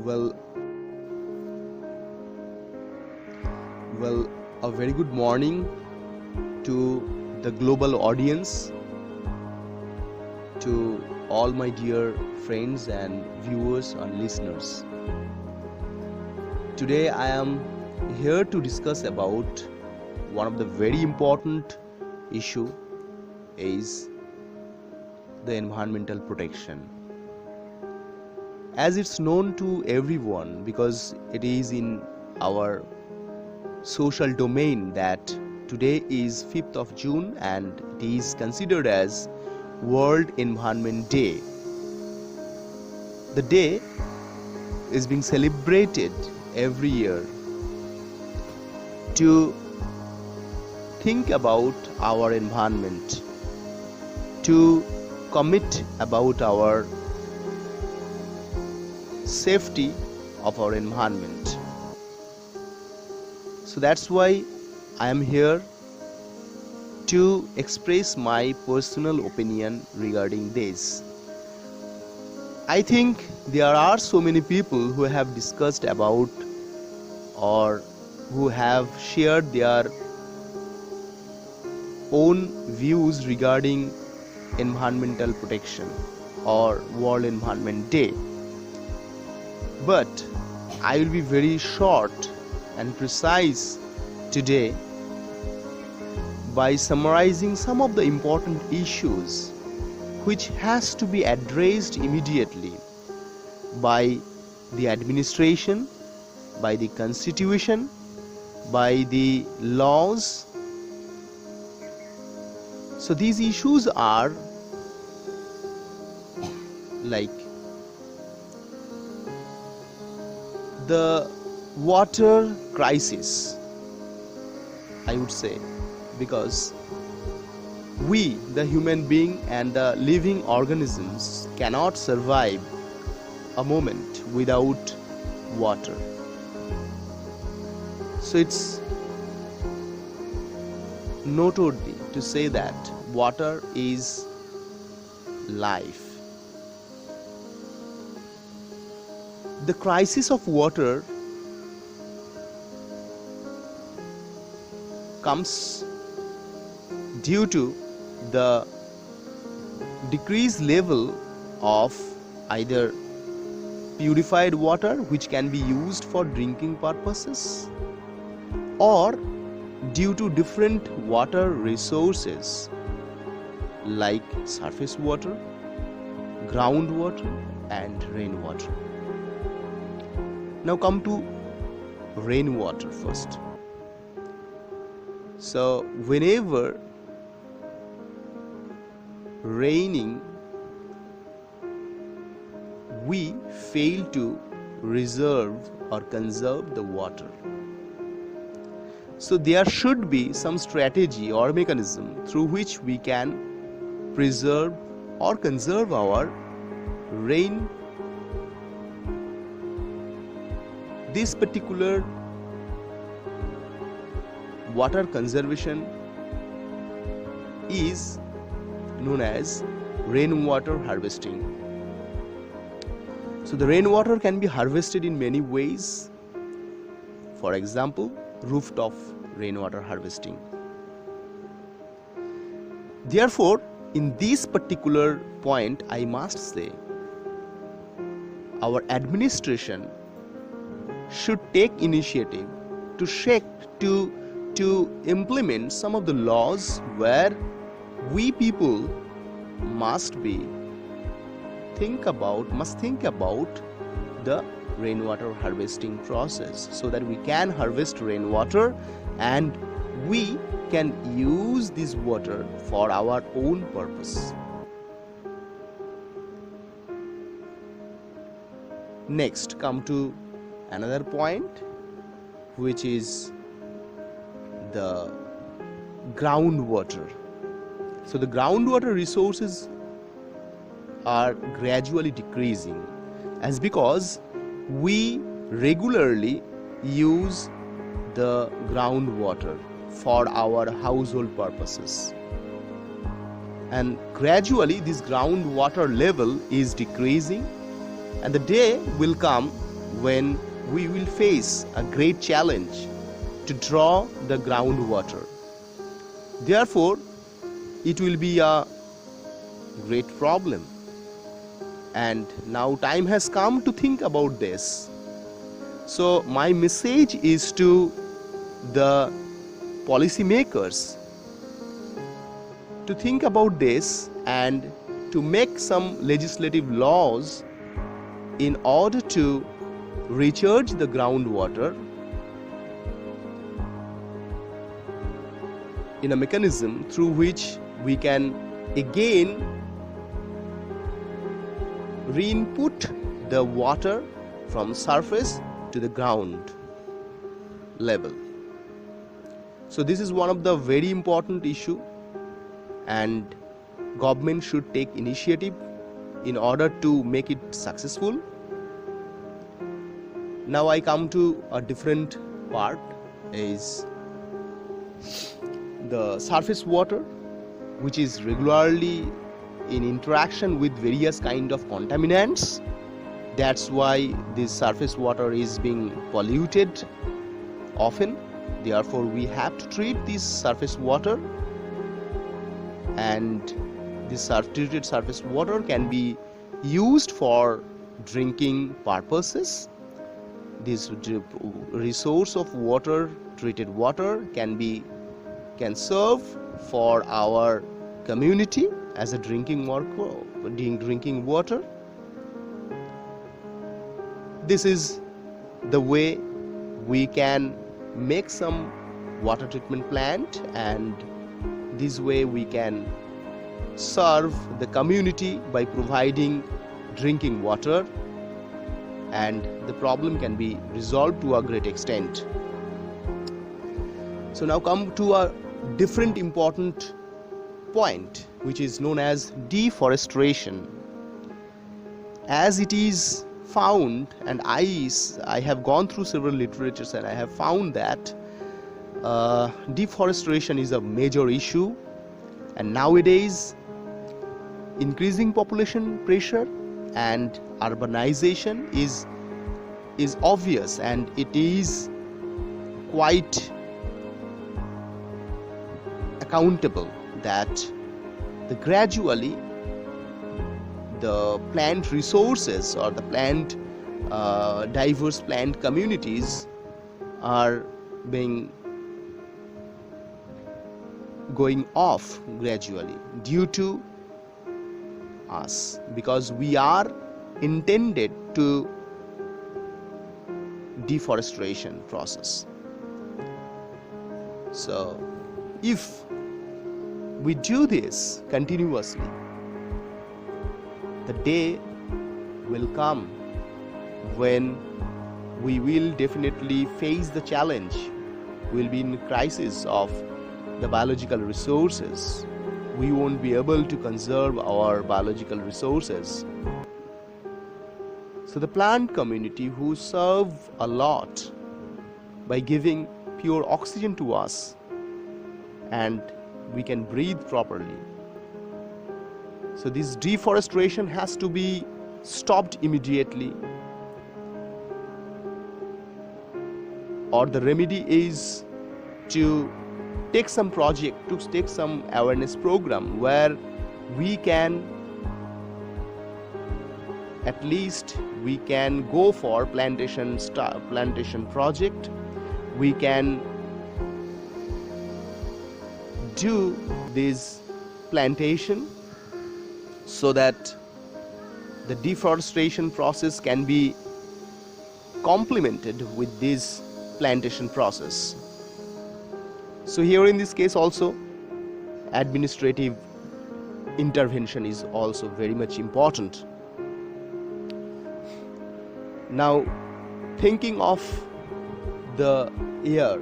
Well, a very good morning to the global audience, to all my dear friends and viewers and listeners. Today I am here to discuss about one of the very important issue is the environmental protection. As it's known to everyone because it is in our social domain that today is 5th of June and it is considered as World Environment Day. The day is being celebrated every year to think about our environment, to commit about our safety of our environment. So that's why I am here to express my personal opinion regarding this. I think there are so many people who have discussed about or who have shared their own views regarding environmental protection or World Environment Day. But I will be very short and precise today by summarizing some of the important issues which has to be addressed immediately by the administration, by the constitution, by the laws. So these issues are like the water crisis, I would say, because we, the human being and the living organisms, cannot survive a moment without water. So it's noteworthy to say that water is life. The crisis of water comes due to the decreased level of either purified water which can be used for drinking purposes or due to different water resources like surface water, groundwater and rainwater. Now come to rainwater first. So whenever raining, we fail to reserve or conserve the water. So there should be some strategy or mechanism through which we can preserve or conserve our rain. This particular water conservation is known as rainwater harvesting. So the rainwater can be harvested in many ways. For example, rooftop rainwater harvesting. Therefore, in this particular point, I must say, our administration should take initiative to implement some of the laws where we people must think about the rainwater harvesting process so that we can harvest rainwater and we can use this water for our own purpose. Next, come to another point, which is the groundwater. So the groundwater resources are gradually decreasing as because we regularly use the groundwater for our household purposes. And gradually this groundwater level is decreasing, and the day will come when we will face a great challenge to draw the groundwater. Therefore, it will be a great problem. And now time has come to think about this. So my message is to the policymakers to think about this and to make some legislative laws in order to recharge the groundwater in a mechanism through which we can again re-input the water from surface to the ground level. So this is one of the very important issue, and government should take initiative in order to make it successful. Now I come to a different part, is the surface water, which is regularly in interaction with various kind of contaminants. That's why this surface water is being polluted often. Therefore, we have to treat this surface water, and this treated surface water can be used for drinking purposes. This resource of water, treated water, can serve for our community as a drinking water. This is the way we can make some water treatment plant, and this way we can serve the community by providing drinking water, and the problem can be resolved to a great extent. So now come to a different important point, which is known as deforestation. As it is found, and I have gone through several literatures, and I have found that deforestation is a major issue, and nowadays increasing population pressure and urbanization is obvious, and it is quite accountable that gradually the plant resources or the diverse plant communities are going off gradually due to us, because we are intended to deforestation process. So if we do this continuously, the day will come when we will definitely face the challenge. We'll be in crisis of the biological resources. We won't be able to conserve our biological resources. So the plant community, who serve a lot by giving pure oxygen to us, and we can breathe properly. So this deforestation has to be stopped immediately, or the remedy is to take some project, to take some awareness program where we can at least go for plantation project. We can do this plantation so that the deforestation process can be complemented with this plantation process. So here in this case also, administrative intervention is also very much important. Now, thinking of the air,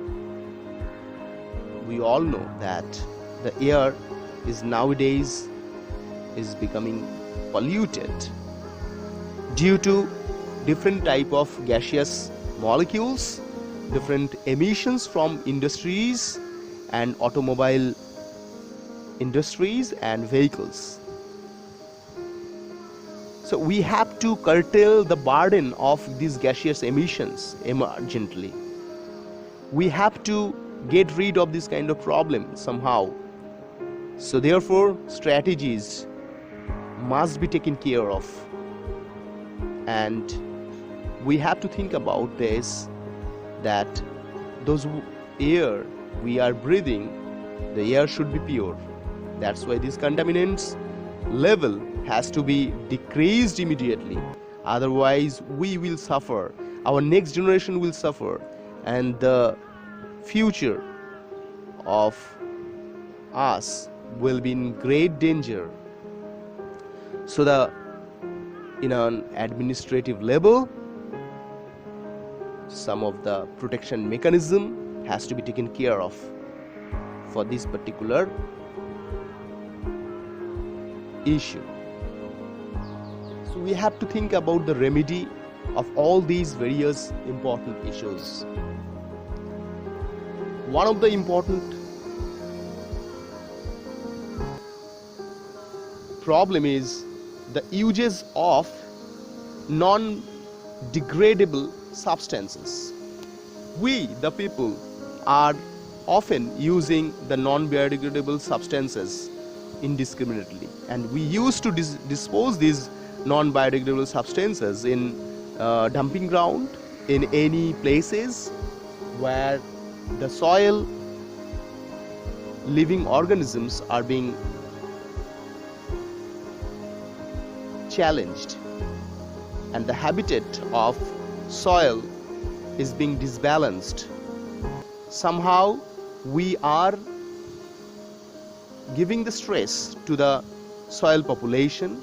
we all know that the air is nowadays becoming polluted due to different type of gaseous molecules, different emissions from industries and automobile industries and vehicles. So we have to curtail the burden of these gaseous emissions emergently. We have to get rid of this kind of problem somehow. So therefore, strategies must be taken care of. And we have to think about this, that those air we are breathing, the air should be pure. That's why this contaminants level has to be decreased immediately. Otherwise, we will suffer. Our next generation will suffer, and the future of us will be in great danger. So in an administrative level, some of the protection mechanism has to be taken care of for this particular issue. So we have to think about the remedy of all these various important issues. One of the important problem is the uses of non-degradable substances. We, the people, are often using the non-biodegradable substances indiscriminately, and we used to dispose these non-biodegradable substances in dumping ground, in any places where the soil living organisms are being challenged, and the habitat of soil is being disbalanced. Somehow we are giving the stress to the soil population,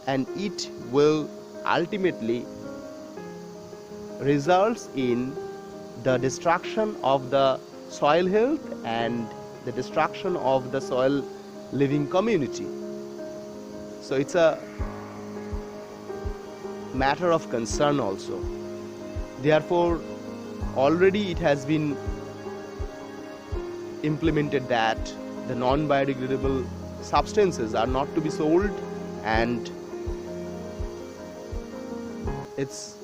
and it will ultimately results in the destruction of the soil health and the destruction of the soil living community. So it's a matter of concern also. Therefore, already it has been implemented that the non-biodegradable substances are not to be sold, and it's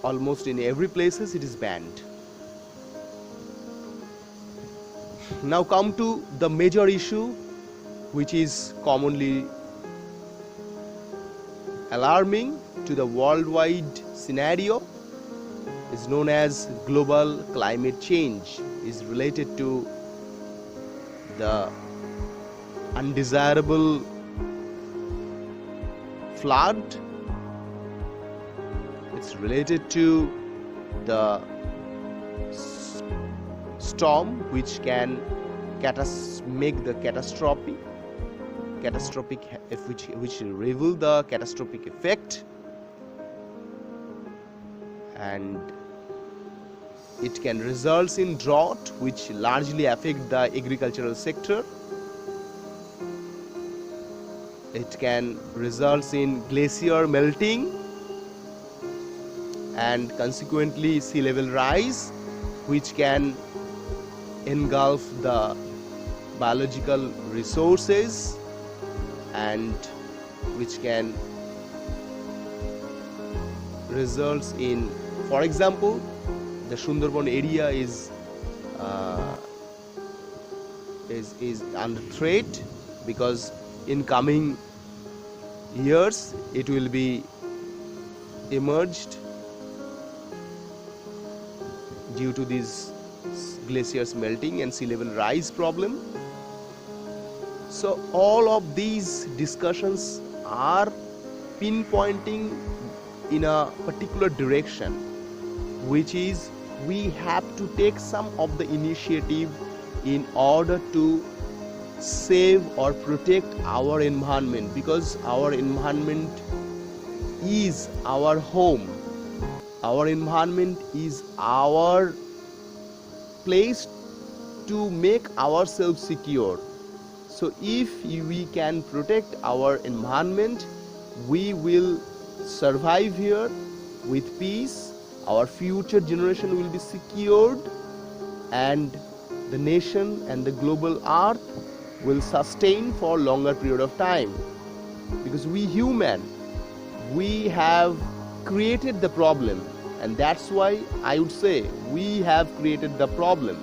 almost in every places it is banned. Now come to the major issue, which is commonly alarming to the worldwide scenario, is known as global climate change, is related to the undesirable flood. It's related to the storm which can make the which reveal the catastrophic effect, and it can result in drought which largely affect the agricultural sector. It can result in glacier melting and consequently sea level rise, which can engulf the biological resources and which can result in, for example, the Sundarban area is under threat, because in coming years it will be emerged due to these glaciers melting and sea level rise problem. So all of these discussions are pinpointing in a particular direction, which is we have to take some of the initiative in order to save or protect our environment, because our environment is our home. Our environment is our place to make ourselves secure. So if we can protect our environment, we will survive here with peace, our future generation will be secured, and the nation and the global earth will sustain for longer period of time. Because we human, we have created the problem, and that's why I would say we have created the problem,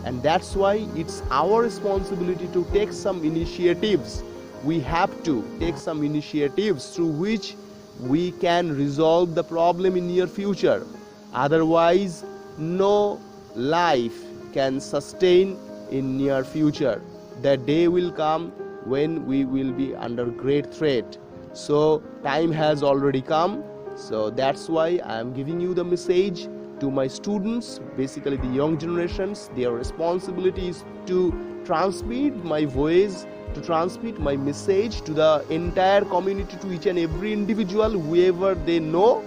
and that's why it's our responsibility to take some initiatives. We have to take some initiatives through which we can resolve the problem in near future. Otherwise, no life can sustain in near future. The day will come when we will be under great threat. So time has already come. So that's why I am giving you the message to my students, basically the young generations. Their responsibility is to transmit my voice, to transmit my message to the entire community, to each and every individual, whoever they know.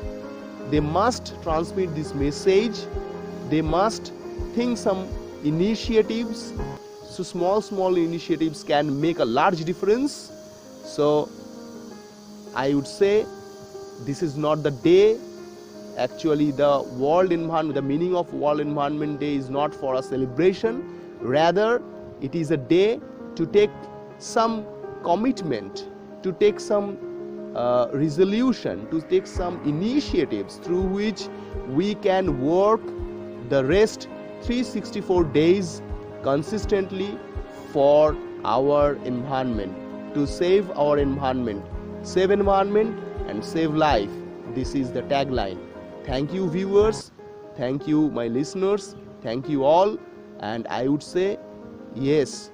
They must transmit this message. They must think some initiatives. So small initiatives can make a large difference. So I would say this is not the day. Actually, the World Environment, the meaning of World Environment Day is not for a celebration. Rather, it is a day to take some commitment, to take some resolution, to take some initiatives through which we can work the rest 364 days consistently for our environment, to save our environment. Save environment and save life. This is the tagline. Thank you, viewers. Thank you, my listeners. Thank you all. And I would say, yes,